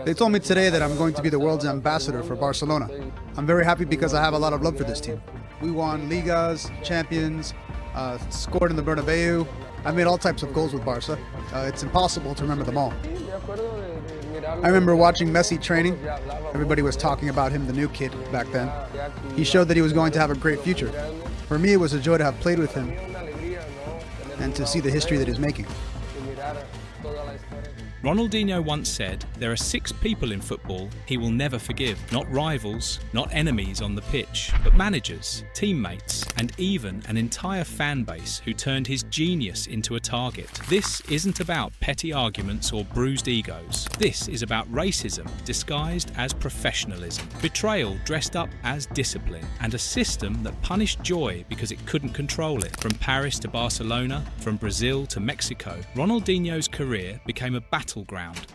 They told me today that I'm going to be the world's ambassador for Barcelona. I'm very happy because I have a lot of love for this team. We won Ligas, Champions, scored in the Bernabeu. I made all types of goals with Barca. It's impossible to remember them all. I remember watching Messi training. Everybody was talking about him, the new kid, back then. He showed that he was going to have a great future. For me, it was a joy to have played with him and to see the history that he's making. Ronaldinho once said, "There are 6 people in football he will never forgive. Not rivals, not enemies on the pitch, but managers, teammates, and even an entire fan base who turned his genius into a target." This isn't about petty arguments or bruised egos. This is about racism disguised as professionalism, betrayal dressed up as discipline, and a system that punished joy because it couldn't control it. From Paris to Barcelona, from Brazil to Mexico, Ronaldinho's career became a battleground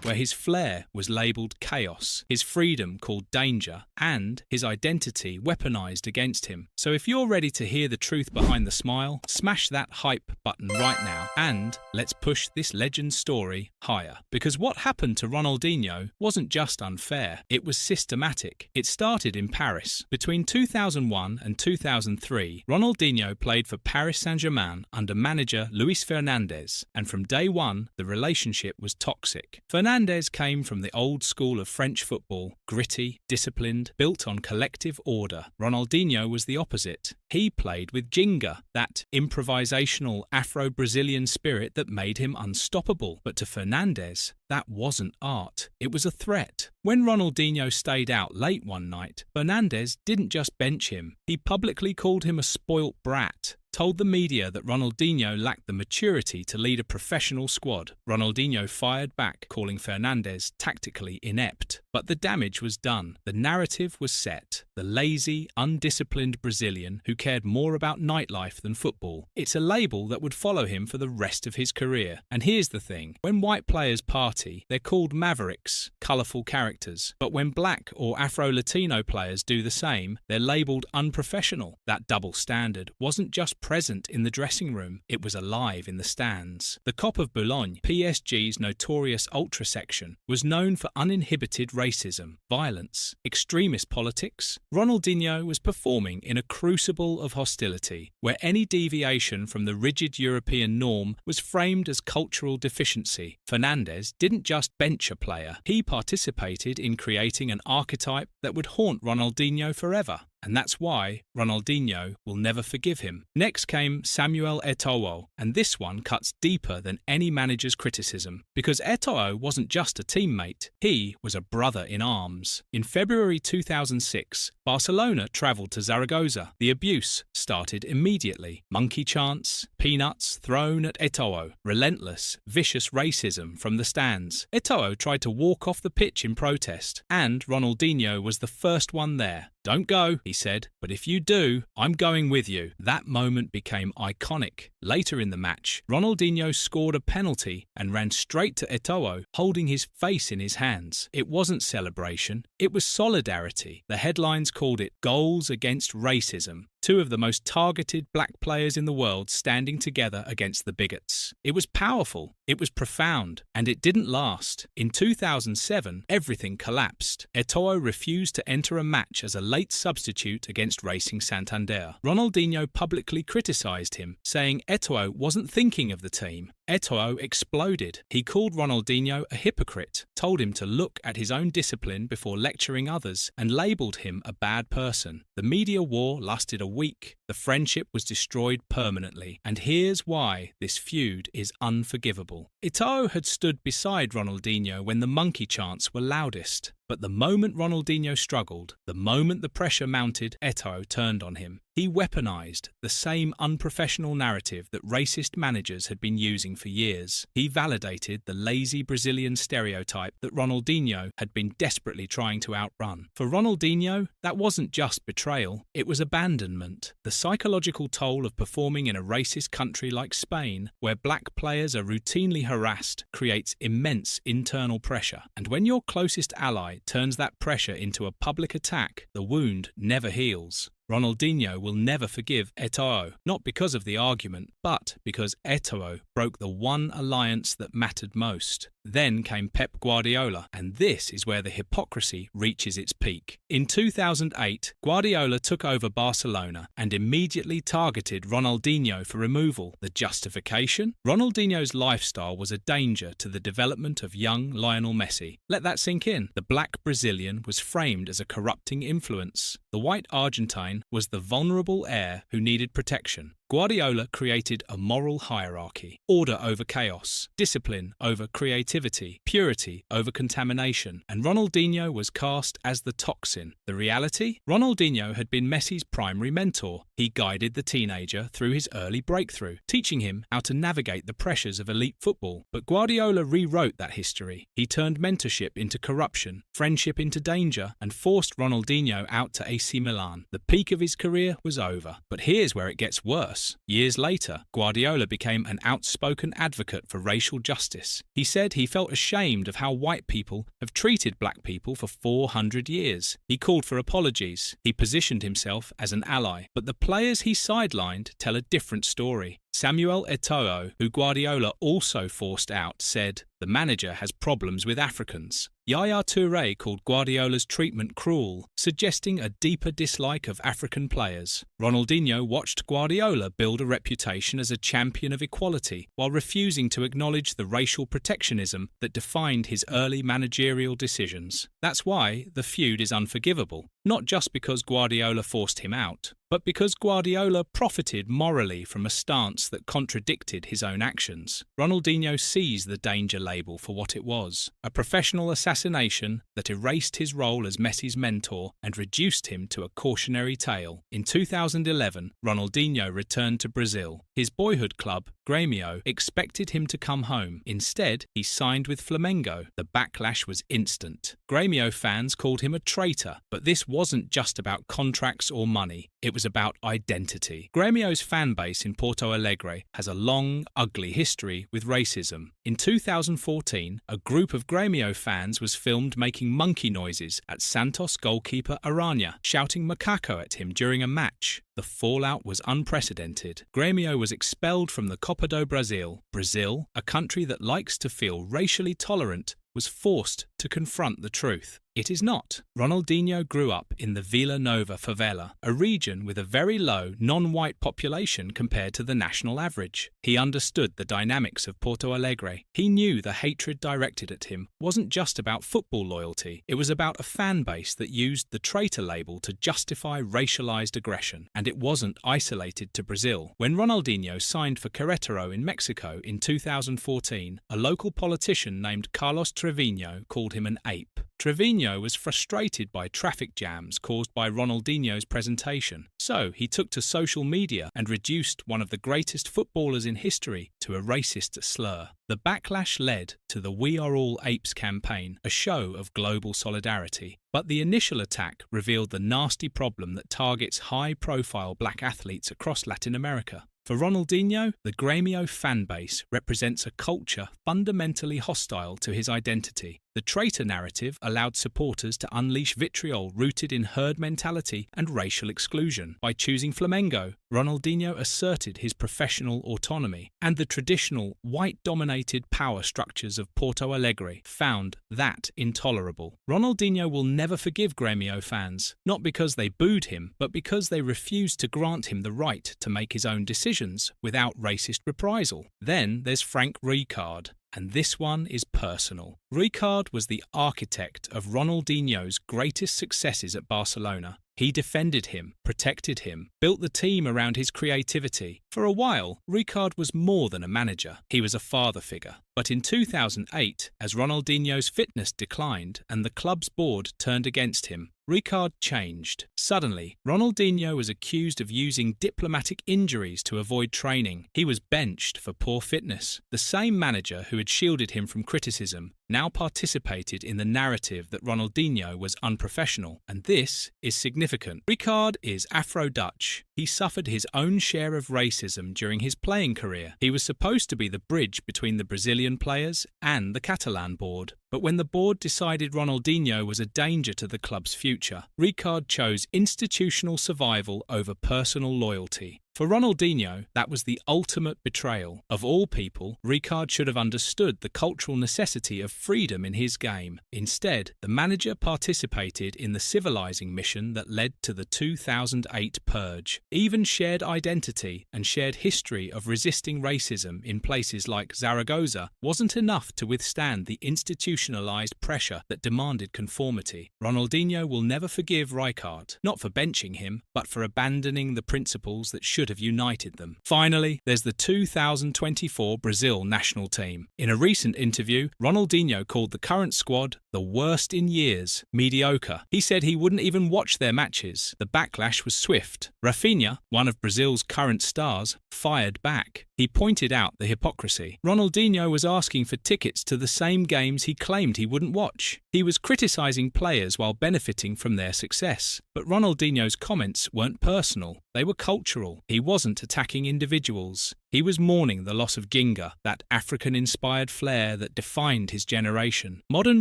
where his flair was labelled chaos, his freedom called danger, and his identity weaponized against him. So if you're ready to hear the truth behind the smile, smash that hype button right now and let's push this legend story higher. Because what happened to Ronaldinho wasn't just unfair, it was systematic. It started in Paris. Between 2001 and 2003, Ronaldinho played for Paris Saint-Germain under manager Luis Fernandez, and from day one, the relationship was toxic. Fernandez came from the old school of French football, gritty, disciplined, built on collective order. Ronaldinho was the opposite. He played with Ginga, that improvisational Afro-Brazilian spirit that made him unstoppable. But to Fernandez, that wasn't art. It was a threat. When Ronaldinho stayed out late one night, Fernandez didn't just bench him. He publicly called him a spoilt brat, told the media that Ronaldinho lacked the maturity to lead a professional squad. Ronaldinho fired back, calling Fernandez tactically inept. But the damage was done. The narrative was set. The lazy, undisciplined Brazilian who cared more about nightlife than football. It's a label that would follow him for the rest of his career. And here's the thing. When white players party, they're called mavericks, colourful characters. But when black or Afro-Latino players do the same, they're labelled unprofessional. That double standard wasn't just present in the dressing room, it was alive in the stands. The Cop of Boulogne, PSG's notorious ultra section, was known for uninhibited racism, violence, extremist politics. Ronaldinho was performing in a crucible of hostility, where any deviation from the rigid European norm was framed as cultural deficiency. Fernandez didn't just bench a player, he participated in creating an archetype that would haunt Ronaldinho forever. And that's why Ronaldinho will never forgive him. Next came Samuel Eto'o, and this one cuts deeper than any manager's criticism, because Eto'o wasn't just a teammate, he was a brother in arms. In February 2006, Barcelona travelled to Zaragoza. The abuse started immediately. Monkey chants, peanuts thrown at Eto'o, relentless, vicious racism from the stands. Eto'o tried to walk off the pitch in protest, and Ronaldinho was the first one there. "Don't go," he said, "but if you do, I'm going with you." That moment became iconic. Later in the match, Ronaldinho scored a penalty and ran straight to Eto'o, holding his face in his hands. It wasn't celebration, it was solidarity. The headlines called it "Goals Against Racism." 2 of the most targeted black players in the world standing together against the bigots. It was powerful, it was profound, and it didn't last. In 2007, everything collapsed. Eto'o refused to enter a match as a late substitute against Racing Santander. Ronaldinho publicly criticised him, saying Eto'o wasn't thinking of the team. Eto'o exploded. He called Ronaldinho a hypocrite, told him to look at his own discipline before lecturing others, and labelled him a bad person. The media war lasted a week. The friendship was destroyed permanently. And here's why this feud is unforgivable. Eto'o had stood beside Ronaldinho when the monkey chants were loudest. But the moment Ronaldinho struggled, the moment the pressure mounted, Eto'o turned on him. He weaponized the same unprofessional narrative that racist managers had been using for years. He validated the lazy Brazilian stereotype that Ronaldinho had been desperately trying to outrun. For Ronaldinho, that wasn't just betrayal, it was abandonment. The psychological toll of performing in a racist country like Spain, where black players are routinely harassed, creates immense internal pressure. And when your closest ally turns that pressure into a public attack, the wound never heals. Ronaldinho will never forgive Eto'o, not because of the argument, but because Eto'o broke the one alliance that mattered most. Then came Pep Guardiola, and this is where the hypocrisy reaches its peak. In 2008, Guardiola took over Barcelona and immediately targeted Ronaldinho for removal. The justification? Ronaldinho's lifestyle was a danger to the development of young Lionel Messi. Let that sink in. The black Brazilian was framed as a corrupting influence. The white Argentine was the vulnerable heir who needed protection. Guardiola created a moral hierarchy: order over chaos, discipline over creativity, purity over contamination, and Ronaldinho was cast as the toxin. The reality? Ronaldinho had been Messi's primary mentor. He guided the teenager through his early breakthrough, teaching him how to navigate the pressures of elite football. But Guardiola rewrote that history. He turned mentorship into corruption, friendship into danger, and forced Ronaldinho out to AC Milan. The peak of his career was over. But here's where it gets worse. Years later, Guardiola became an outspoken advocate for racial justice. He said he felt ashamed of how white people have treated black people for 400 years. He called for apologies. He positioned himself as an ally. But the players he sidelined tell a different story. Samuel Eto'o, who Guardiola also forced out, said, "The manager has problems with Africans." Yaya Toure called Guardiola's treatment cruel, suggesting a deeper dislike of African players. Ronaldinho watched Guardiola build a reputation as a champion of equality, while refusing to acknowledge the racial protectionism that defined his early managerial decisions. That's why the feud is unforgivable, not just because Guardiola forced him out, but because Guardiola profited morally from a stance that contradicted his own actions. Ronaldinho sees the danger label for what it was: a professional assassination that erased his role as Messi's mentor and reduced him to a cautionary tale. In 2011, Ronaldinho returned to Brazil. His boyhood club, Grêmio, expected him to come home. Instead, he signed with Flamengo. The backlash was instant. Grêmio fans called him a traitor, but this wasn't just about contracts or money. It was about identity. Grêmio's fan base in Porto Alegre has a long, ugly history with racism. In 2014, a group of Grêmio fans was filmed making monkey noises at Santos goalkeeper Aranha, shouting macaco at him during a match. The fallout was unprecedented. Grêmio was expelled from the Copa do Brasil. Brazil, a country that likes to feel racially tolerant, was forced to confront the truth. It is not. Ronaldinho grew up in the Vila Nova favela, a region with a very low non-white population compared to the national average. He understood the dynamics of Porto Alegre. He knew the hatred directed at him wasn't just about football loyalty. It was about a fan base that used the traitor label to justify racialized aggression. And it wasn't isolated to Brazil. When Ronaldinho signed for Querétaro in Mexico in 2014, a local politician named Carlos Trevino called him an ape. Trevino was frustrated by traffic jams caused by Ronaldinho's presentation, so he took to social media and reduced one of the greatest footballers in history to a racist slur. The backlash led to the We Are All Apes campaign, a show of global solidarity. But the initial attack revealed the nasty problem that targets high-profile black athletes across Latin America. For Ronaldinho, the Grêmio fan base represents a culture fundamentally hostile to his identity. The traitor narrative allowed supporters to unleash vitriol rooted in herd mentality and racial exclusion. By choosing Flamengo, Ronaldinho asserted his professional autonomy, and the traditional white-dominated power structures of Porto Alegre found that intolerable. Ronaldinho will never forgive Grêmio fans, not because they booed him, but because they refused to grant him the right to make his own decisions without racist reprisal. Then there's Frank Rijkaard. And this one is personal. Rijkaard was the architect of Ronaldinho's greatest successes at Barcelona. He defended him, protected him, built the team around his creativity. For a while, Rijkaard was more than a manager. He was a father figure. But in 2008, as Ronaldinho's fitness declined and the club's board turned against him, Rijkaard changed. Suddenly, Ronaldinho was accused of using diplomatic injuries to avoid training. He was benched for poor fitness. The same manager who had shielded him from criticism now participated in the narrative that Ronaldinho was unprofessional, and this is significant. Rijkaard is Afro-Dutch. He suffered his own share of racism during his playing career. He was supposed to be the bridge between the Brazilian players and the Catalan board. But when the board decided Ronaldinho was a danger to the club's future, Rijkaard chose institutional survival over personal loyalty. For Ronaldinho, that was the ultimate betrayal. Of all people, Rijkaard should have understood the cultural necessity of freedom in his game. Instead, the manager participated in the civilizing mission that led to the 2008 purge. Even shared identity and shared history of resisting racism in places like Zaragoza wasn't enough to withstand the institutionalized pressure that demanded conformity. Ronaldinho will never forgive Rijkaard, not for benching him, but for abandoning the principles that should have united them. Finally, there's the 2024 Brazil national team. In a recent interview, Ronaldinho called the current squad the worst in years, mediocre. He said he wouldn't even watch their matches. The backlash was swift. Rafinha, one of Brazil's current stars, fired back. He pointed out the hypocrisy. Ronaldinho was asking for tickets to the same games he claimed he wouldn't watch. He was criticising players while benefiting from their success. But Ronaldinho's comments weren't personal. They were cultural. He wasn't attacking individuals. He was mourning the loss of Ginga, that African-inspired flair that defined his generation. Modern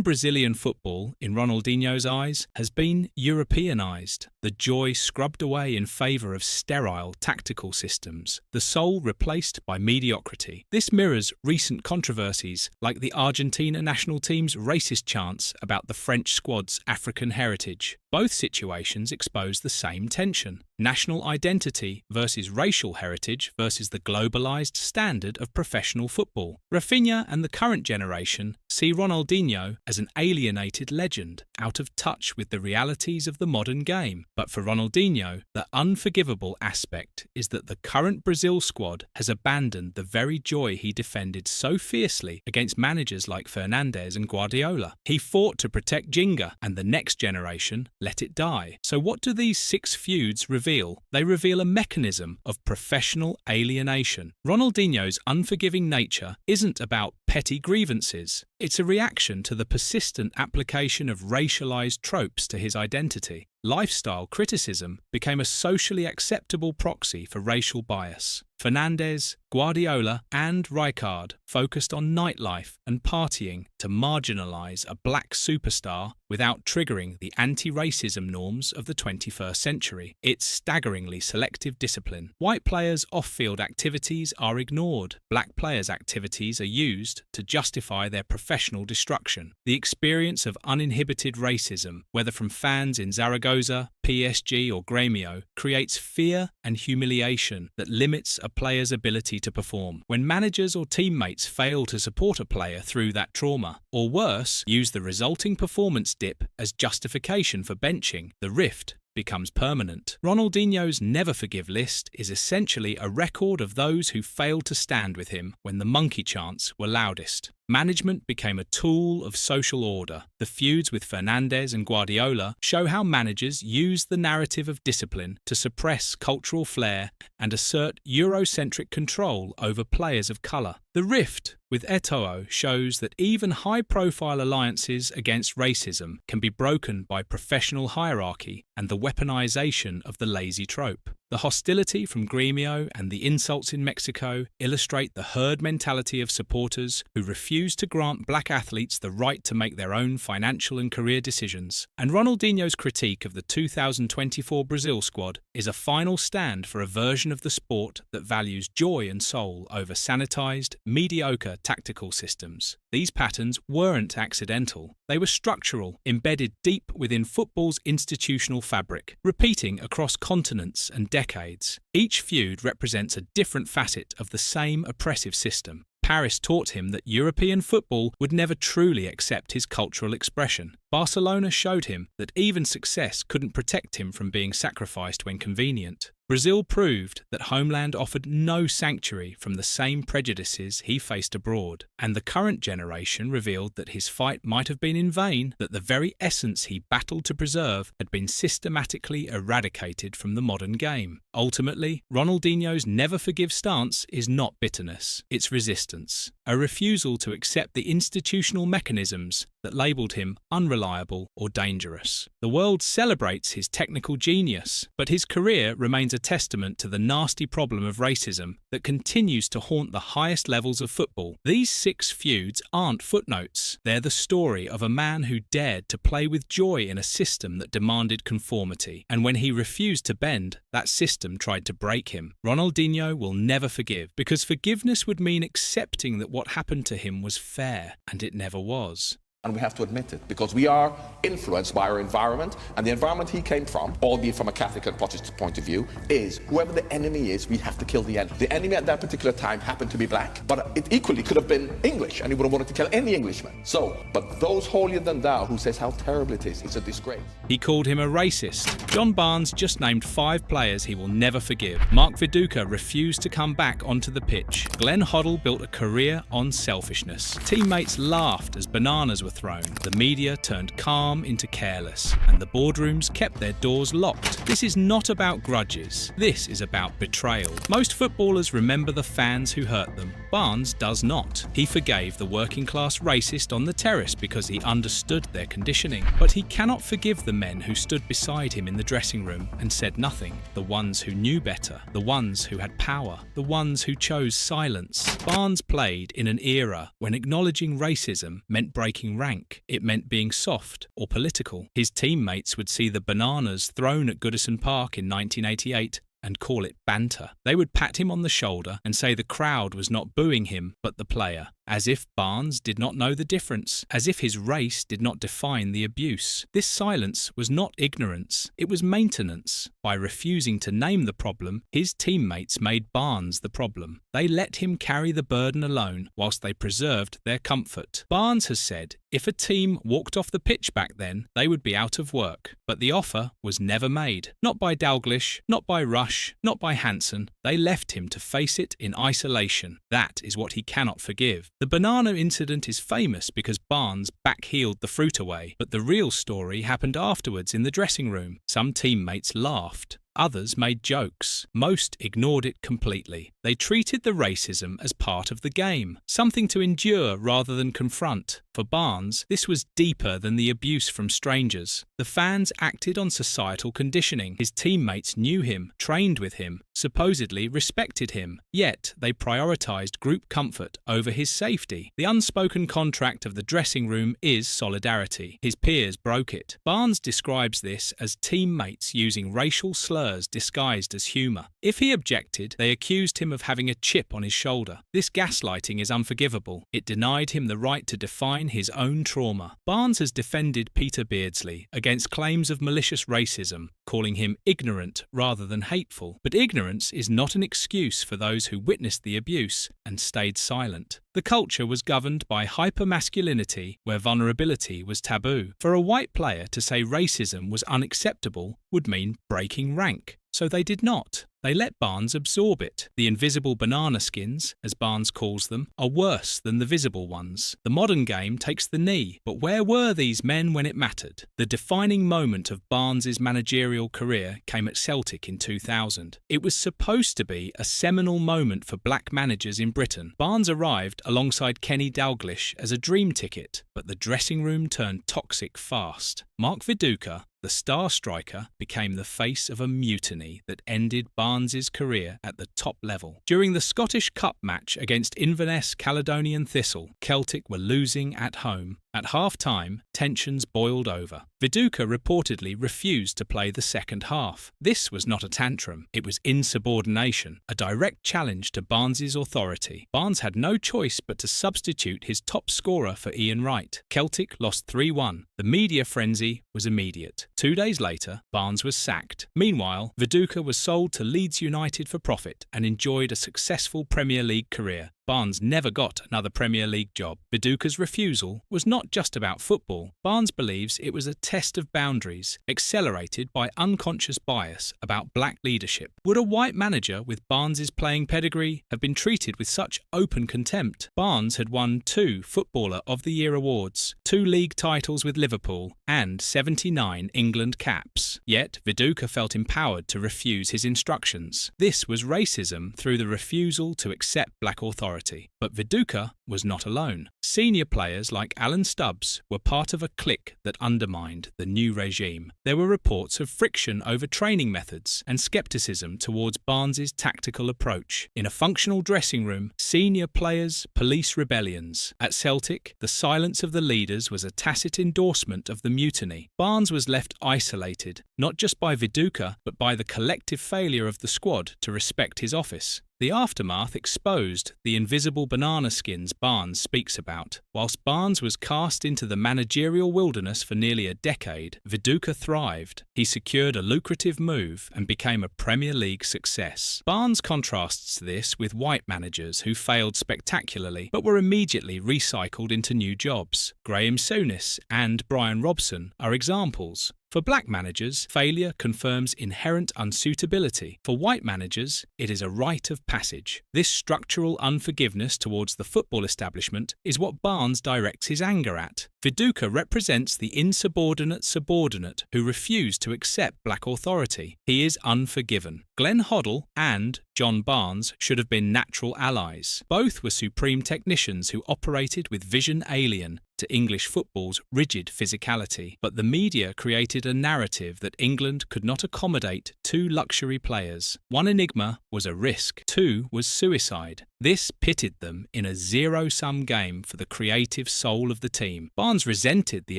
Brazilian football, in Ronaldinho's eyes, has been Europeanized. The joy scrubbed away in favour of sterile tactical systems. The soul replaced by mediocrity. This mirrors recent controversies like the Argentina national team's racist chants about the French squad's African heritage. Both situations expose the same tension: national identity versus racial heritage versus the globalized standard of professional football. Rafinha and the current generation see Ronaldinho as an alienated legend, out of touch with the realities of the modern game. But for Ronaldinho, the unforgivable aspect is that the current Brazil squad has abandoned the very joy he defended so fiercely against managers like Fernandes and Guardiola. He fought to protect Ginga, and the next generation let it die. So what do these 6 feuds reveal? They reveal a mechanism of professional alienation. Ronaldinho's unforgiving nature isn't about petty grievances. It's a reaction to the persistent application of racialized tropes to his identity. Lifestyle criticism became a socially acceptable proxy for racial bias. Fernandes, Guardiola, and Rijkaard focused on nightlife and partying to marginalize a black superstar without triggering the anti-racism norms of the 21st century. It's staggeringly selective discipline. White players' off-field activities are ignored. Black players' activities are used to justify their professional destruction. The experience of uninhibited racism, whether from fans in Zaragoza, PSG, or Grêmio, creates fear and humiliation that limits a player's ability to perform. When managers or teammates fail to support a player through that trauma, or worse, use the resulting performance dip as justification for benching, the rift becomes permanent. Ronaldinho's never forgive list is essentially a record of those who failed to stand with him when the monkey chants were loudest. Management became a tool of social order. The feuds with Fernandes and Guardiola show how managers use the narrative of discipline to suppress cultural flair and assert Eurocentric control over players of colour. The rift with Eto'o shows that even high-profile alliances against racism can be broken by professional hierarchy and the weaponization of the lazy trope. The hostility from Grêmio and the insults in Mexico illustrate the herd mentality of supporters who refuse to grant black athletes the right to make their own financial and career decisions. And Ronaldinho's critique of the 2024 Brazil squad is a final stand for a version of the sport that values joy and soul over sanitized, mediocre tactical systems. These patterns weren't accidental. They were structural, embedded deep within football's institutional fabric, repeating across continents and decades. Each feud represents a different facet of the same oppressive system. Paris taught him that European football would never truly accept his cultural expression. Barcelona showed him that even success couldn't protect him from being sacrificed when convenient. Brazil proved that homeland offered no sanctuary from the same prejudices he faced abroad, and the current generation revealed that his fight might have been in vain, that the very essence he battled to preserve had been systematically eradicated from the modern game. Ultimately, Ronaldinho's never forgive stance is not bitterness, it's resistance, a refusal to accept the institutional mechanisms that labelled him unreliable or dangerous. The world celebrates his technical genius, but his career remains a testament to the nasty problem of racism that continues to haunt the highest levels of football. These 6 feuds aren't footnotes. They're the story of a man who dared to play with joy in a system that demanded conformity, and when he refused to bend, that system tried to break him. Ronaldinho will never forgive, because forgiveness would mean accepting that what happened to him was fair, and it never was. And we have to admit it, because we are influenced by our environment, and the environment he came from, albeit from a Catholic and Protestant point of view, is whoever the enemy is, we have to kill the enemy. The enemy at that particular time happened to be black, but it equally could have been English, and he would have wanted to kill any Englishman. So, but those holier than thou who says how terrible it is, it's a disgrace. He called him a racist. John Barnes just named 5 players he will never forgive. Mark Viduka refused to come back onto the pitch. Glenn Hoddle built a career on selfishness. Teammates laughed as bananas were thrown. The media turned calm into careless, and the boardrooms kept their doors locked. This is not about grudges. This is about betrayal. Most footballers remember the fans who hurt them. Barnes does not. He forgave the working-class racist on the terrace because he understood their conditioning. But he cannot forgive the men who stood beside him in the dressing room and said nothing. The ones who knew better. The ones who had power. The ones who chose silence. Barnes played in an era when acknowledging racism meant breaking rank. It meant being soft or political. His teammates would see the bananas thrown at Goodison Park in 1988 and call it banter. They would pat him on the shoulder and say the crowd was not booing him, but the player. As if Barnes did not know the difference, as if his race did not define the abuse. This silence was not ignorance, it was maintenance. By refusing to name the problem, his teammates made Barnes the problem. They let him carry the burden alone whilst they preserved their comfort. Barnes has said if a team walked off the pitch back then, they would be out of work. But the offer was never made. Not by Dalglish, not by Rush, not by Hansen. They left him to face it in isolation. That is what he cannot forgive. The banana incident is famous because Barnes backheeled the fruit away, but the real story happened afterwards in the dressing room. Some teammates laughed. Others made jokes. Most ignored it completely. They treated the racism as part of the game, something to endure rather than confront. For Barnes, this was deeper than the abuse from strangers. The fans acted on societal conditioning. His teammates knew him, trained with him, supposedly respected him. Yet they prioritised group comfort over his safety. The unspoken contract of the dressing room is solidarity. His peers broke it. Barnes describes this as teammates using racial slurs disguised as humour. If he objected, they accused him of having a chip on his shoulder. This gaslighting is unforgivable. It denied him the right to define his own trauma. Barnes has defended Peter Beardsley against claims of malicious racism, calling him ignorant rather than hateful. But ignorance is not an excuse for those who witnessed the abuse and stayed silent. The culture was governed by hypermasculinity where vulnerability was taboo. For a white player to say racism was unacceptable would mean breaking rank. So they did not. They let Barnes absorb it. The invisible banana skins, as Barnes calls them, are worse than the visible ones. The modern game takes the knee, but where were these men when it mattered? The defining moment of Barnes's managerial career came at Celtic in 2000. It was supposed to be a seminal moment for black managers in Britain. Barnes arrived alongside Kenny Dalglish as a dream ticket, but the dressing room turned toxic fast. Mark Viduka, the star striker, became the face of a mutiny that ended Barnes's career at the top level. During the Scottish Cup match against Inverness Caledonian Thistle, Celtic were losing at home. At half-time, tensions boiled over. Viduka reportedly refused to play the second half. This was not a tantrum, it was insubordination, a direct challenge to Barnes's authority. Barnes had no choice but to substitute his top scorer for Ian Wright. Celtic lost 3-1. The media frenzy was immediate. 2 days later, Barnes was sacked. Meanwhile, Viduka was sold to Leeds United for profit and enjoyed a successful Premier League career. Barnes never got another Premier League job. Viduka's refusal was not just about football. Barnes believes it was a test of boundaries, accelerated by unconscious bias about black leadership. Would a white manager with Barnes's playing pedigree have been treated with such open contempt? Barnes had won 2 Footballer of the Year awards, 2 league titles with Liverpool, and 79 England caps. Yet Viduka felt empowered to refuse his instructions. This was racism through the refusal to accept black authority. But Viduka was not alone. Senior players like Alan Stubbs were part of a clique that undermined the new regime. There were reports of friction over training methods and scepticism towards Barnes's tactical approach. In a functional dressing room, senior players police rebellions. At Celtic, the silence of the leaders was a tacit endorsement of the mutiny. Barnes was left isolated, not just by Viduka, but by the collective failure of the squad to respect his office. The aftermath exposed the invisible banana skins Barnes speaks about. Whilst Barnes was cast into the managerial wilderness for nearly a decade, Viduka thrived. He secured a lucrative move and became a Premier League success. Barnes contrasts this with white managers who failed spectacularly but were immediately recycled into new jobs. Graham Souness and Brian Robson are examples. For black managers, failure confirms inherent unsuitability. For white managers, it is a rite of passage. This structural unforgiveness towards the football establishment is what Barnes directs his anger at. Viduka represents the insubordinate subordinate who refused to accept black authority. He is unforgiven. Glenn Hoddle and John Barnes should have been natural allies. Both were supreme technicians who operated with vision alien to English football's rigid physicality. But the media created a narrative that England could not accommodate 2 luxury players. 1 enigma was a risk, 2 was suicide. This pitted them in a zero-sum game for the creative soul of the team. Barnes resented the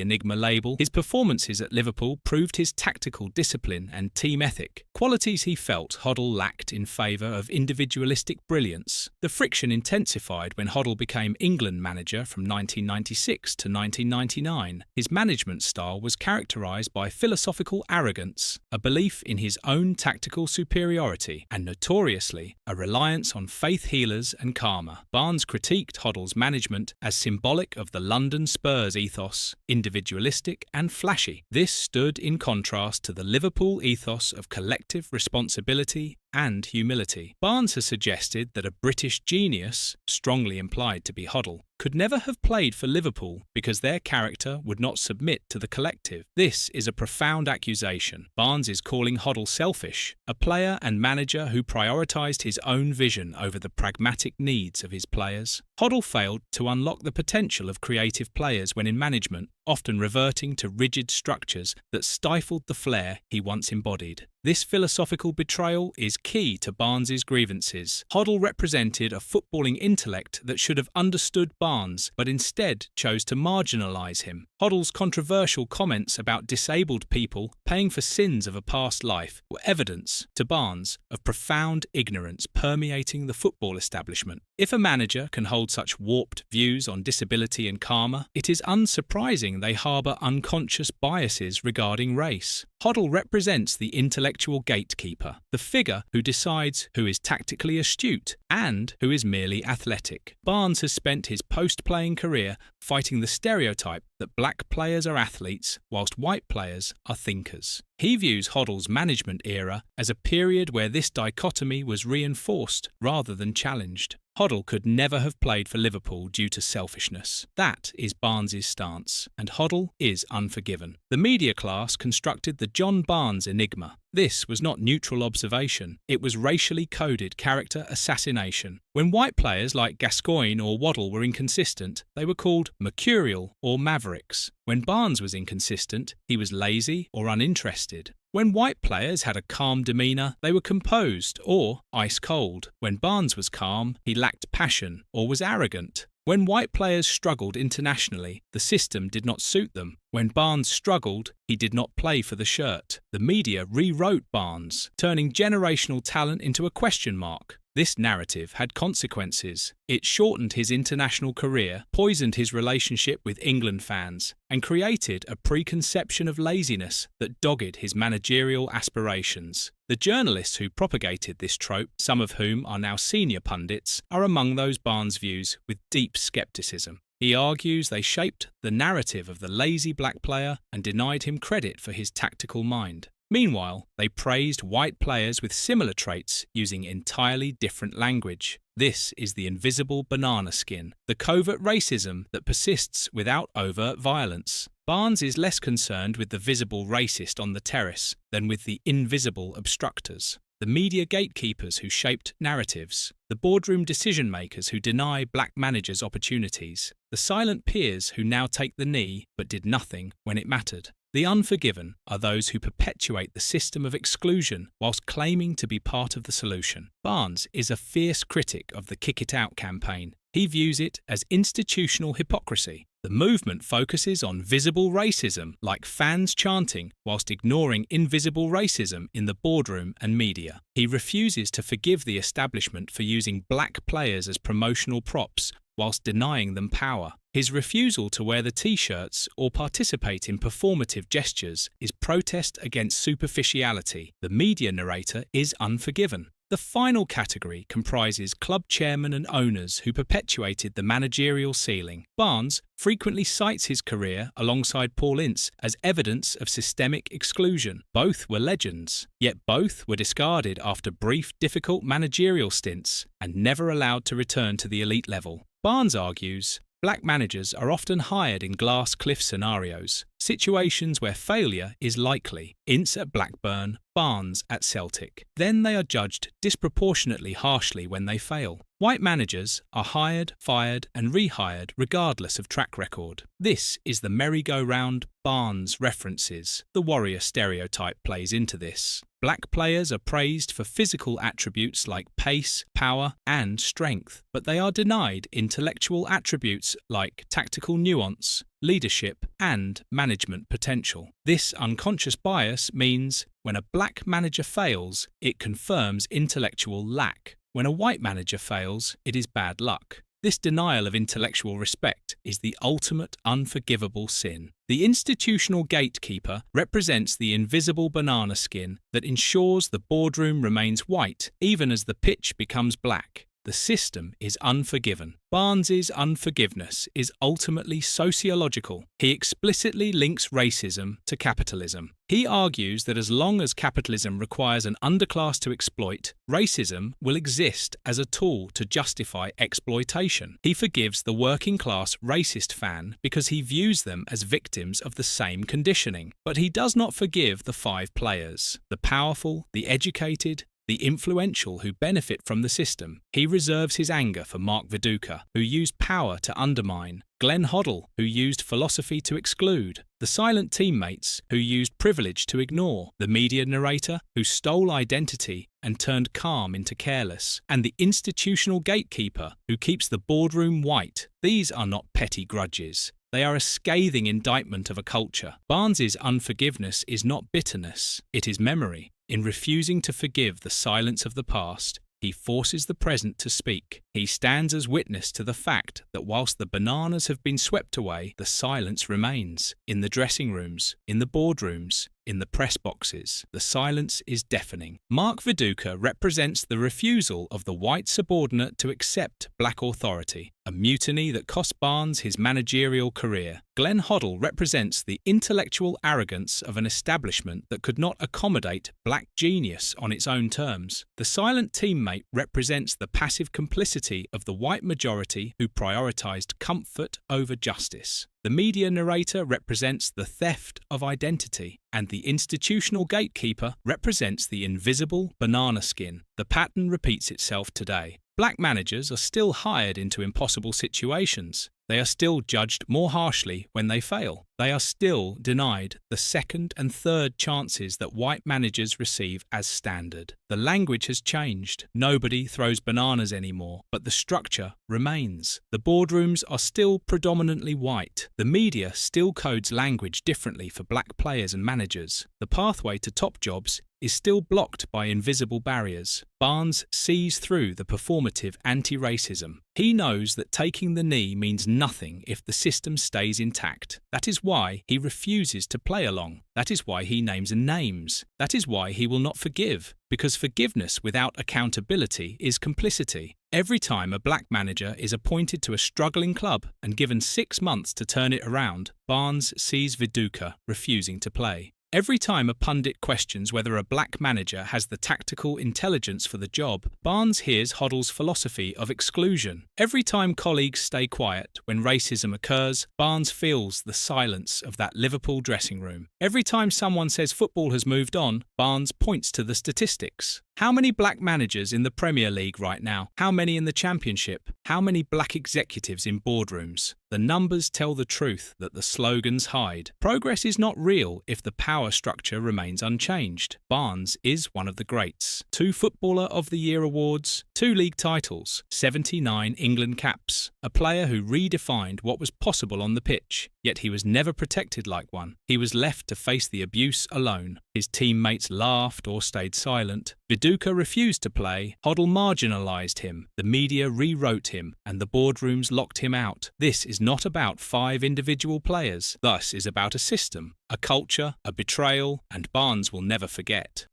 enigma label. His performances at Liverpool proved his tactical discipline and team ethic, qualities he felt Hoddle lacked in favour of individualistic brilliance. The friction intensified when Hoddle became England manager from 1996 to 1999. His management style was characterised by philosophical arrogance, a belief in his own tactical superiority, and notoriously a reliance on faith healers and karma. Barnes critiqued Hoddle's management as symbolic of the London Spurs ethos, individualistic and flashy. This stood in contrast to the Liverpool ethos of collective responsibility and humility. Barnes has suggested that a British genius, strongly implied to be Hoddle, could never have played for Liverpool because their character would not submit to the collective. This is a profound accusation. Barnes is calling Hoddle selfish, a player and manager who prioritised his own vision over the pragmatic needs of his players. Hoddle failed to unlock the potential of creative players when in management, often reverting to rigid structures that stifled the flair he once embodied. This philosophical betrayal is key to Barnes's grievances. Hoddle represented a footballing intellect that should have understood Barnes, but instead chose to marginalise him. Hoddle's controversial comments about disabled people paying for sins of a past life were evidence to Barnes of profound ignorance permeating the football establishment. If a manager can hold such warped views on disability and karma, it is unsurprising they harbour unconscious biases regarding race. Hoddle represents the intellectual gatekeeper, the figure who decides who is tactically astute and who is merely athletic. Barnes has spent his post-playing career fighting the stereotype that black players are athletes whilst white players are thinkers. He views Hoddle's management era as a period where this dichotomy was reinforced rather than challenged. Hoddle could never have played for Liverpool due to selfishness. That is Barnes's stance, and Hoddle is unforgiven. The media class constructed the John Barnes enigma. This was not neutral observation, it was racially coded character assassination. When white players like Gascoigne or Waddle were inconsistent, they were called mercurial or mavericks. When Barnes was inconsistent, he was lazy or uninterested. When white players had a calm demeanour, they were composed or ice cold. When Barnes was calm, he lacked passion or was arrogant. When white players struggled internationally, the system did not suit them. When Barnes struggled, he did not play for the shirt. The media rewrote Barnes, turning generational talent into a question mark. This narrative had consequences. It shortened his international career, poisoned his relationship with England fans, and created a preconception of laziness that dogged his managerial aspirations. The journalists who propagated this trope, some of whom are now senior pundits, are among those Barnes views with deep skepticism. He argues they shaped the narrative of the lazy black player and denied him credit for his tactical mind. Meanwhile, they praised white players with similar traits using entirely different language. This is the invisible banana skin, the covert racism that persists without overt violence. Barnes is less concerned with the visible racist on the terrace than with the invisible obstructors. The media gatekeepers who shaped narratives, the boardroom decision-makers who deny black managers opportunities, the silent peers who now take the knee but did nothing when it mattered. The unforgiven are those who perpetuate the system of exclusion whilst claiming to be part of the solution. Barnes is a fierce critic of the Kick It Out campaign. He views it as institutional hypocrisy. The movement focuses on visible racism, like fans chanting, whilst ignoring invisible racism in the boardroom and media. He refuses to forgive the establishment for using black players as promotional props, whilst denying them power. His refusal to wear the T-shirts or participate in performative gestures is protest against superficiality. The media narrator is unforgiven. The final category comprises club chairmen and owners who perpetuated the managerial ceiling. Barnes frequently cites his career alongside Paul Ince as evidence of systemic exclusion. Both were legends, yet both were discarded after brief, difficult managerial stints and never allowed to return to the elite level. Barnes argues, black managers are often hired in glass cliff scenarios, situations where failure is likely. Ince at Blackburn, Barnes at Celtic. Then they are judged disproportionately harshly when they fail. White managers are hired, fired and rehired regardless of track record. This is the merry-go-round Barnes references. The warrior stereotype plays into this. Black players are praised for physical attributes like pace, power and strength, but they are denied intellectual attributes like tactical nuance, leadership and management potential. This unconscious bias means when a black manager fails, it confirms intellectual lack. When a white manager fails, it is bad luck. This denial of intellectual respect is the ultimate unforgivable sin. The institutional gatekeeper represents the invisible banana skin that ensures the boardroom remains white even as the pitch becomes black. The system is unforgiven. Barnes's unforgiveness is ultimately sociological. He explicitly links racism to capitalism. He argues that as long as capitalism requires an underclass to exploit, racism will exist as a tool to justify exploitation. He forgives the working-class racist fan because he views them as victims of the same conditioning. But he does not forgive the five players, the powerful, the educated, the influential who benefit from the system. He reserves his anger for Mark Viduka, who used power to undermine, Glenn Hoddle, who used philosophy to exclude, the silent teammates who used privilege to ignore, the media narrator who stole identity and turned calm into careless, and the institutional gatekeeper who keeps the boardroom white. These are not petty grudges. They are a scathing indictment of a culture. Barnes's unforgiveness is not bitterness, it is memory. In refusing to forgive the silence of the past, he forces the present to speak. He stands as witness to the fact that whilst the bananas have been swept away, the silence remains. In the dressing rooms, in the boardrooms, in the press boxes, the silence is deafening. Mark Viduka represents the refusal of the white subordinate to accept black authority, a mutiny that cost Barnes his managerial career. Glenn Hoddle represents the intellectual arrogance of an establishment that could not accommodate black genius on its own terms. The silent teammate represents the passive complicity of the white majority who prioritized comfort over justice. The media narrator represents the theft of identity, and the institutional gatekeeper represents the invisible banana skin. The pattern repeats itself today. Black managers are still hired into impossible situations. They are still judged more harshly when they fail. They are still denied the second and third chances that white managers receive as standard. The language has changed. Nobody throws bananas anymore, but the structure remains. The boardrooms are still predominantly white. The media still codes language differently for black players and managers. The pathway to top jobs is still blocked by invisible barriers, Barnes sees through the performative anti-racism. He knows that taking the knee means nothing if the system stays intact. That is why he refuses to play along. That is why he names names. That is why he will not forgive, because forgiveness without accountability is complicity. Every time a black manager is appointed to a struggling club and given 6 months to turn it around, Barnes sees Viduka refusing to play. Every time a pundit questions whether a black manager has the tactical intelligence for the job, Barnes hears Hoddle's philosophy of exclusion. Every time colleagues stay quiet when racism occurs, Barnes feels the silence of that Liverpool dressing room. Every time someone says football has moved on, Barnes points to the statistics. How many black managers in the Premier League right now? How many in the Championship? How many black executives in boardrooms? The numbers tell the truth that the slogans hide. Progress is not real if the power structure remains unchanged. Barnes is one of the greats. 2 Footballer of the Year awards, 2 league titles, 79 England caps. A player who redefined what was possible on the pitch, yet he was never protected like one. He was left to face the abuse alone. His teammates laughed or stayed silent. Viduka refused to play. Hoddle marginalised him. The media rewrote him, and the boardrooms locked him out. This is not about 5 individual players. Thus is about a system, a culture, a betrayal, and Barnes will never forget.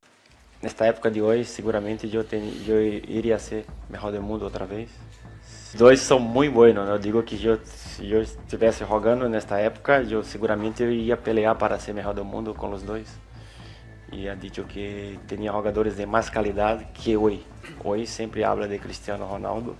Nesta época de hoje, seguramente eu iria ser mejor do mundo outra vez. Os dois são muito buenos, eu digo que se eu estivesse jogando nesta época, seguramente eu ia pelear para ser mejor do mundo com os dois. E ha dicho que tinha jogadores de mais qualidade que hoje. Hoje sempre habla de Cristiano Ronaldo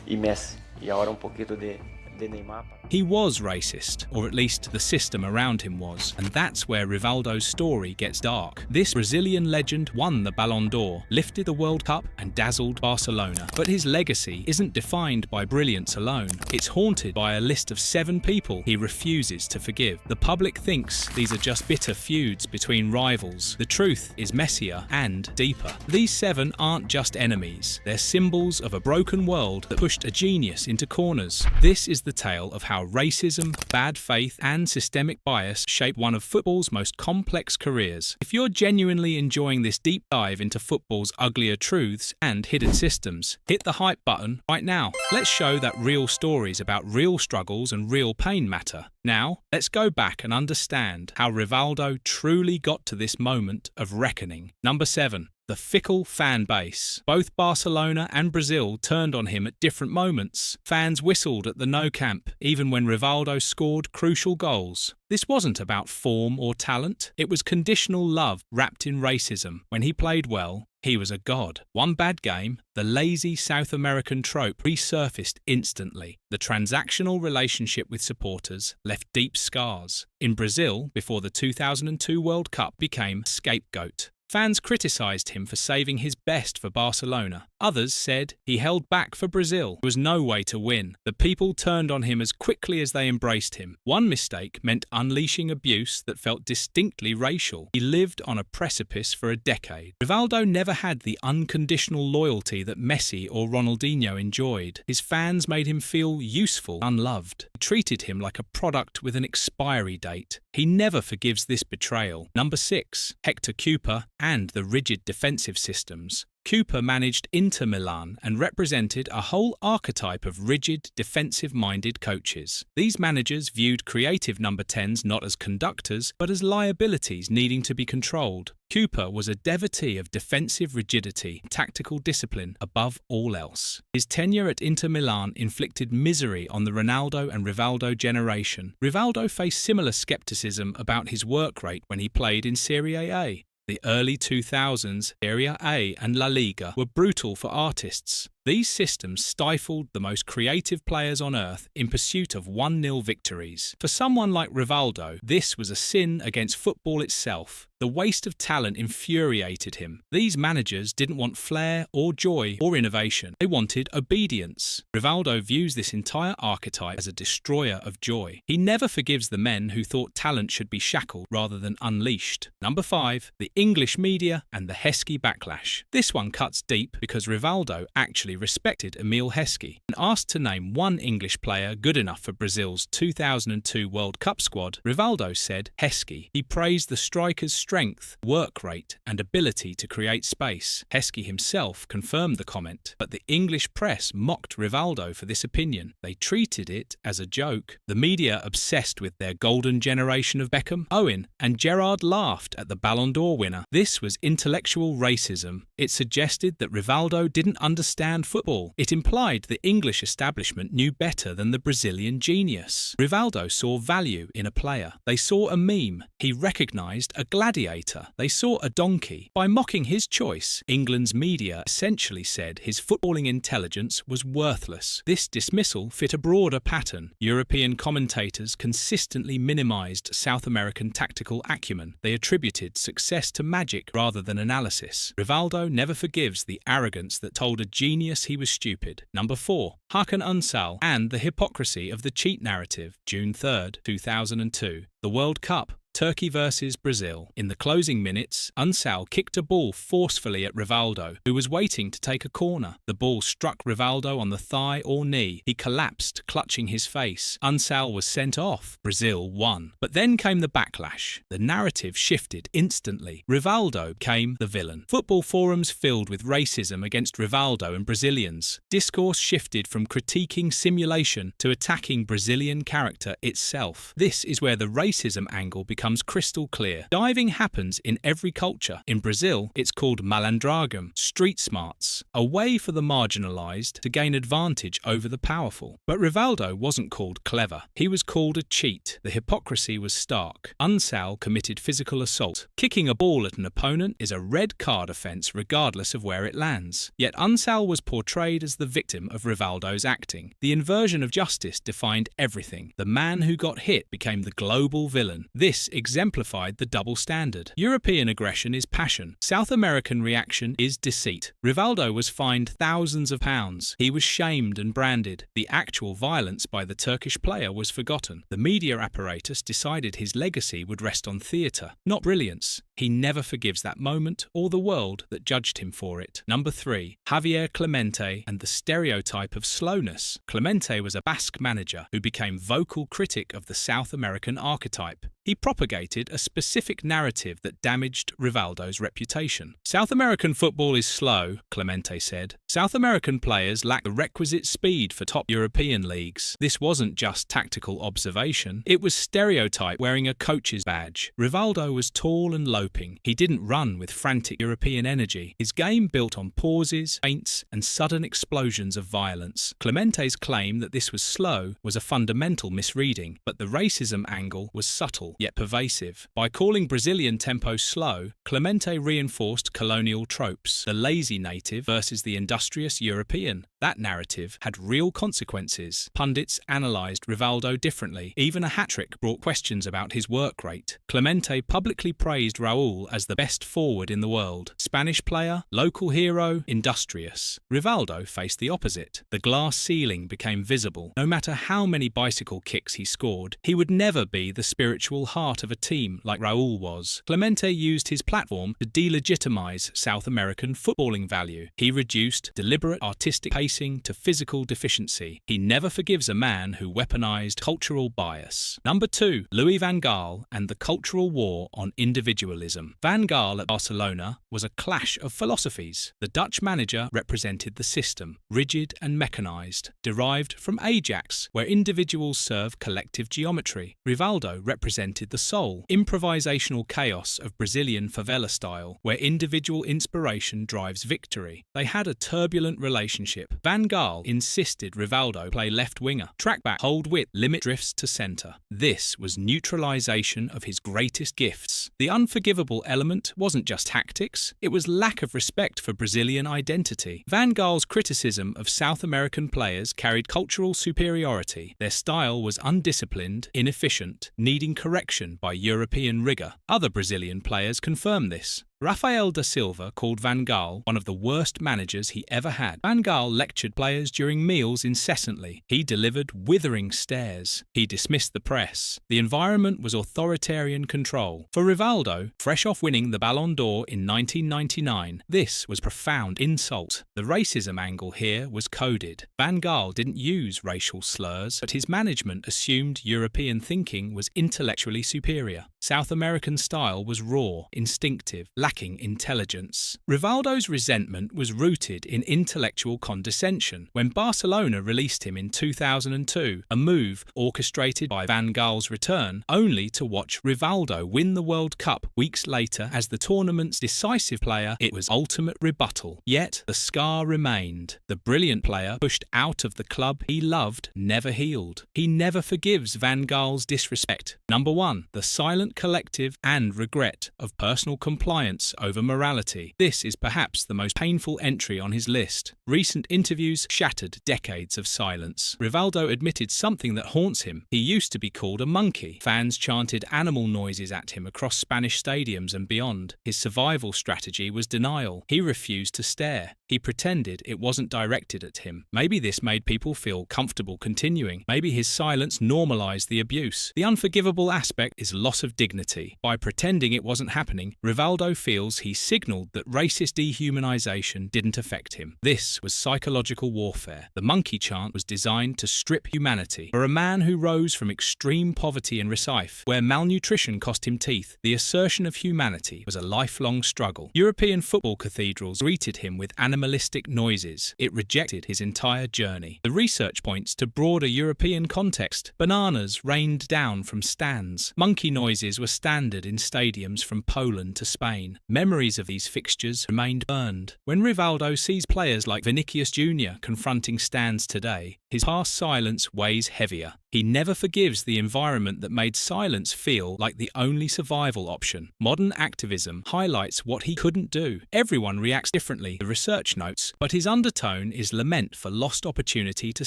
e Messi, e agora pouquinho de Neymar. He was racist, or at least the system around him was, and that's where Rivaldo's story gets dark. This Brazilian legend won the Ballon d'Or, lifted the World Cup and dazzled Barcelona. But his legacy isn't defined by brilliance alone. It's haunted by a list of 7 people he refuses to forgive. The public thinks these are just bitter feuds between rivals. The truth is messier and deeper. These 7 aren't just enemies. They're symbols of a broken world that pushed a genius into corners. This is the tale of how racism, bad faith, and systemic bias shape one of football's most complex careers. If you're genuinely enjoying this deep dive into football's uglier truths and hidden systems, hit the hype button right now. Let's show that real stories about real struggles and real pain matter. Now, let's go back and understand how Rivaldo truly got to this moment of reckoning. Number 7. The fickle fan base. Both Barcelona and Brazil turned on him at different moments. Fans whistled at the Nou Camp, even when Rivaldo scored crucial goals. This wasn't about form or talent. It was conditional love wrapped in racism. When he played well, he was a god. One bad game, the lazy South American trope resurfaced instantly. The transactional relationship with supporters left deep scars. In Brazil, before the 2002 World Cup, became scapegoat. Fans criticised him for saving his best for Barcelona. Others said he held back for Brazil. There was no way to win. The people turned on him as quickly as they embraced him. One mistake meant unleashing abuse that felt distinctly racial. He lived on a precipice for a decade. Rivaldo never had the unconditional loyalty that Messi or Ronaldinho enjoyed. His fans made him feel useful, unloved. They treated him like a product with an expiry date. He never forgives this betrayal. Number 6. Hector Cooper and the rigid defensive systems. Cooper managed Inter Milan and represented a whole archetype of rigid, defensive-minded coaches. These managers viewed creative number 10s not as conductors, but as liabilities needing to be controlled. Cooper was a devotee of defensive rigidity, tactical discipline above all else. His tenure at Inter Milan inflicted misery on the Ronaldo and Rivaldo generation. Rivaldo faced similar skepticism about his work rate when he played in Serie A. The early 2000s, Serie A and La Liga were brutal for artists. These systems stifled the most creative players on earth in pursuit of 1-0 victories. For someone like Rivaldo, this was a sin against football itself. The waste of talent infuriated him. These managers didn't want flair or joy or innovation. They wanted obedience. Rivaldo views this entire archetype as a destroyer of joy. He never forgives the men who thought talent should be shackled rather than unleashed. Number 5. The English media and the Heskey backlash. This one cuts deep because Rivaldo actually respected Emile Heskey. When asked to name one English player good enough for Brazil's 2002 World Cup squad, Rivaldo said Heskey. He praised the striker's strength, work rate, and ability to create space. Heskey himself confirmed the comment, but the English press mocked Rivaldo for this opinion. They treated it as a joke. The media obsessed with their golden generation of Beckham, Owen, and Gerrard laughed at the Ballon d'Or winner. This was intellectual racism. It suggested that Rivaldo didn't understand football. It implied the English establishment knew better than the Brazilian genius. Rivaldo saw value in a player. They saw a meme. He recognised a gladiator. They saw a donkey. By mocking his choice, England's media essentially said his footballing intelligence was worthless. This dismissal fit a broader pattern. European commentators consistently minimised South American tactical acumen. They attributed success to magic rather than analysis. Rivaldo never forgives the arrogance that told a genius he was stupid. Number 4. Hakan Ünsal and the hypocrisy of the cheat narrative. June 3, 2002. The World Cup. Turkey versus Brazil. In the closing minutes, Ünsal kicked a ball forcefully at Rivaldo, who was waiting to take a corner. The ball struck Rivaldo on the thigh or knee. He collapsed, clutching his face. Ünsal was sent off. Brazil won. But then came the backlash. The narrative shifted instantly. Rivaldo became the villain. Football forums filled with racism against Rivaldo and Brazilians. Discourse shifted from critiquing simulation to attacking Brazilian character itself. This is where the racism angle becomes crystal clear. Diving happens in every culture. In Brazil, it's called malandragem, street smarts, a way for the marginalised to gain advantage over the powerful. But Rivaldo wasn't called clever. He was called a cheat. The hypocrisy was stark. Ünsal committed physical assault. Kicking a ball at an opponent is a red card offence regardless of where it lands. Yet Ünsal was portrayed as the victim of Rivaldo's acting. The inversion of justice defined everything. The man who got hit became the global villain. This exemplified the double standard. European aggression is passion. South American reaction is deceit. Rivaldo was fined thousands of pounds. He was shamed and branded. The actual violence by the Turkish player was forgotten. The media apparatus decided his legacy would rest on theatre, not brilliance. He never forgives that moment or the world that judged him for it. Number 3. Javier Clemente and the stereotype of slowness. Clemente was a Basque manager who became vocal critic of the South American archetype. He propagated a specific narrative that damaged Rivaldo's reputation. South American football is slow, Clemente said. South American players lack the requisite speed for top European leagues. This wasn't just tactical observation. It was stereotype wearing a coach's badge. Rivaldo was tall and loping. He didn't run with frantic European energy. His game built on pauses, feints, and sudden explosions of violence. Clemente's claim that this was slow was a fundamental misreading, but the racism angle was subtle yet pervasive. By calling Brazilian tempo slow, Clemente reinforced colonial tropes, the lazy native versus the industrious European. That narrative had real consequences. Pundits analysed Rivaldo differently. Even a hat-trick brought questions about his work rate. Clemente publicly praised Raúl as the best forward in the world. Spanish player, local hero, industrious. Rivaldo faced the opposite. The glass ceiling became visible. No matter how many bicycle kicks he scored, he would never be the spiritual heart of a team like Raúl was. Clemente used his platform to delegitimize South American footballing value. He reduced deliberate artistic pacing to physical deficiency. He never forgives a man who weaponized cultural bias. Number 2, Louis van Gaal and the cultural war on individualism. Van Gaal at Barcelona was a clash of philosophies. The Dutch manager represented the system, rigid and mechanized, derived from Ajax, where individuals serve collective geometry. Rivaldo represented the soul, improvisational chaos of Brazilian favela style, where individual inspiration drives victory. They had a turbulent relationship. Van Gaal insisted Rivaldo play left winger, track back, hold width, limit drifts to centre. This was neutralisation of his greatest gifts. The unforgivable element wasn't just tactics, it was lack of respect for Brazilian identity. Van Gaal's criticism of South American players carried cultural superiority. Their style was undisciplined, inefficient, needing correction by European rigour. Other Brazilian players confirmed this. Rafael da Silva called Van Gaal one of the worst managers he ever had. Van Gaal lectured players during meals incessantly. He delivered withering stares. He dismissed the press. The environment was authoritarian control. For Rivaldo, fresh off winning the Ballon d'Or in 1999, this was profound insult. The racism angle here was coded. Van Gaal didn't use racial slurs, but his management assumed European thinking was intellectually superior. South American style was raw, instinctive, lacking intelligence. Rivaldo's resentment was rooted in intellectual condescension. When Barcelona released him in 2002, a move orchestrated by Van Gaal's return, only to watch Rivaldo win the World Cup weeks later as the tournament's decisive player, it was ultimate rebuttal. Yet the scar remained. The brilliant player, pushed out of the club he loved, never healed. He never forgives Van Gaal's disrespect. Number 1. The silent collective and regret of personal compliance over morality. This is perhaps the most painful entry on his list. Recent interviews shattered decades of silence. Rivaldo admitted something that haunts him. He used to be called a monkey. Fans chanted animal noises at him across Spanish stadiums and beyond. His survival strategy was denial. He refused to stare. He pretended it wasn't directed at him. Maybe this made people feel comfortable continuing. Maybe his silence normalized the abuse. The unforgivable aspect is loss of dignity. By pretending it wasn't happening, Rivaldo feels he signaled that racist dehumanization didn't affect him. This was psychological warfare. The monkey chant was designed to strip humanity. For a man who rose from extreme poverty in Recife, where malnutrition cost him teeth, the assertion of humanity was a lifelong struggle. European football cathedrals greeted him with animalistic noises. It rejected his entire journey. The research points to broader European context. Bananas rained down from stands. Monkey noises were standard in stadiums from Poland to Spain. Memories of these fixtures remained burned. When Rivaldo sees players like Vinicius Jr. confronting stands today, his past silence weighs heavier. He never forgives the environment that made silence feel like the only survival option. Modern activism highlights what he couldn't do. Everyone reacts differently, the research notes, but his undertone is lament for lost opportunity to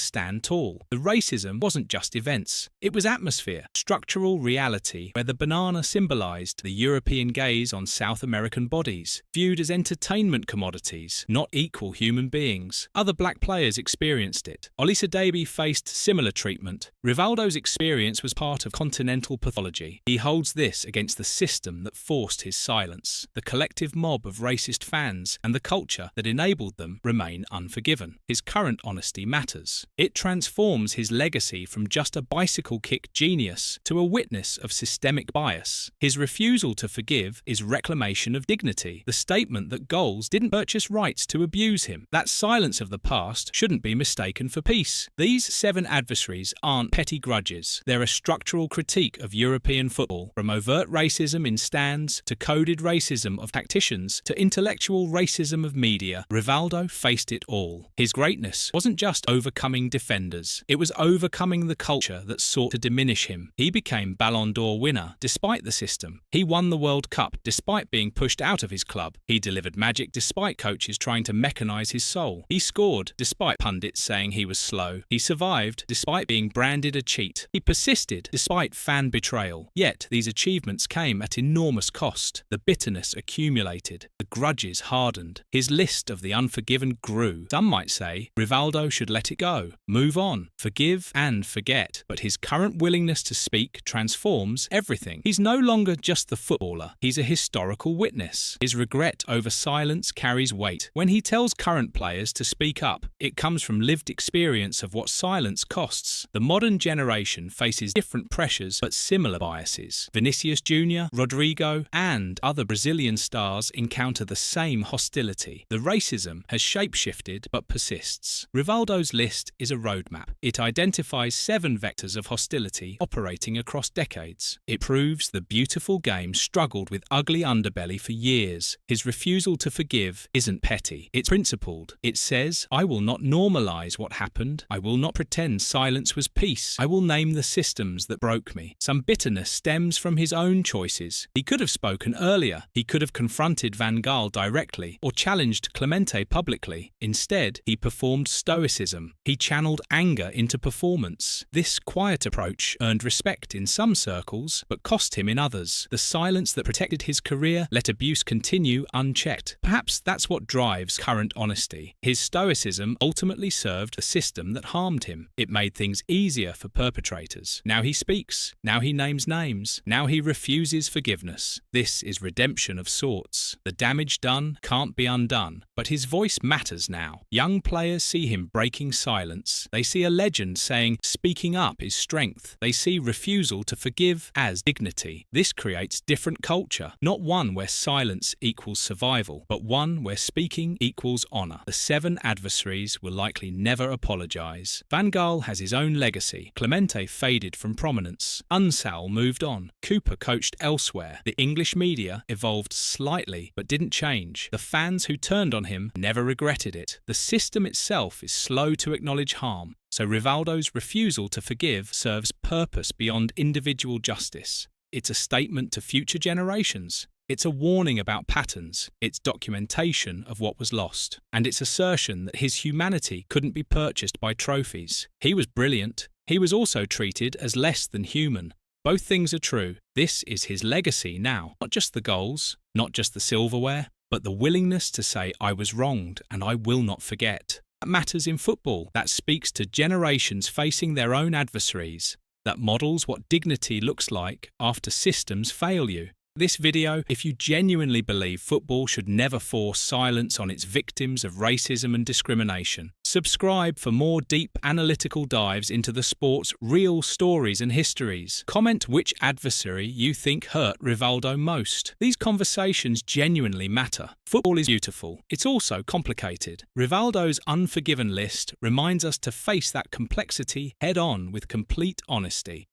stand tall. The racism wasn't just events. It was atmosphere, structural reality, where the banana symbolized the European gaze on South American bodies, viewed as entertainment commodities, not equal human beings. Other black players experienced it. Olisa Daby faced similar treatment. Rivaldo's experience was part of continental pathology. He holds this against the system that forced his silence, the collective mob of racist fans, and the culture that enabled them remain unforgiven. His current honesty matters. It transforms his legacy from just a bicycle kick genius to a witness of systemic bias. His refusal to forgive is reclamation of dignity, the statement that goals didn't purchase rights to abuse him. That silence of the past shouldn't be mistaken for peace. These 7 adversaries aren't petty grudges. They're a structural critique of European football, from overt racism in stands to coded racism of tacticians to intellectual racism of media. Rivaldo faced it all. His greatness wasn't just overcoming defenders. It was overcoming the culture that sought to diminish him. He became Ballon d'Or winner despite the system. He won the World Cup despite being pushed out of his club. He delivered magic despite coaches trying to mechanize his soul. He scored despite pundits saying he was slow. He survived despite being branded a cheat. He persisted despite fan betrayal. Yet these achievements came at enormous cost. The bitterness accumulated. The grudges hardened. His list of the unforgiven grew. Some might say Rivaldo should let it go, move on, forgive and forget. But his current willingness to speak transforms everything. He's no longer just the footballer. He's a historical witness. His regret over silence carries weight. When he tells current players to speak up, it comes from lived experience of what silence costs. The modern generation faces different pressures but similar biases. Vinicius Jr., Rodrigo, and other Brazilian stars encounter the same hostility. The racism has shapeshifted but persists. Rivaldo's list is a roadmap. It identifies 7 vectors of hostility operating across decades. It proves the beautiful game struggled with ugly underbelly for years. His refusal to forgive isn't petty. It's principled. It says, I will not normalize what happened. I will not pretend silence was peace. voice. I will name the systems that broke me. Some bitterness stems from his own choices. He could have spoken earlier. He could have confronted Van Gaal directly or challenged Clemente publicly. Instead, he performed stoicism. He channeled anger into performance. This quiet approach earned respect in some circles, but cost him in others. The silence that protected his career let abuse continue unchecked. Perhaps that's what drives current honesty. His stoicism ultimately served the system that harmed him. It made things easier for perpetrators. Now he speaks. Now he names names. Now he refuses forgiveness. This is redemption of sorts. The damage done can't be undone, but his voice matters now. Young players see him breaking silence. They see a legend saying, "Speaking up is strength." They see refusal to forgive as dignity. This creates different culture, not one where silence equals survival, but one where speaking equals honour. The 7 adversaries will likely never apologise. Van Gaal has his own legacy. Clemente faded from prominence. Unsal moved on. Cooper coached elsewhere. The English media evolved slightly but didn't change. The fans who turned on him never regretted it. The system itself is slow to acknowledge harm. So Rivaldo's refusal to forgive serves purpose beyond individual justice. It's a statement to future generations. It's a warning about patterns. It's documentation of what was lost. And it's assertion that his humanity couldn't be purchased by trophies. He was brilliant. He was also treated as less than human. Both things are true. This is his legacy now. Not just the goals, not just the silverware, but the willingness to say, "I was wronged and I will not forget." That matters in football. That speaks to generations facing their own adversaries. That models what dignity looks like after systems fail you. This video, if you genuinely believe football should never force silence on its victims of racism and discrimination. Subscribe for more deep analytical dives into the sport's real stories and histories. Comment which adversary you think hurt Rivaldo most. These conversations genuinely matter. Football is beautiful. It's also complicated. Rivaldo's unforgiven list reminds us to face that complexity head-on with complete honesty.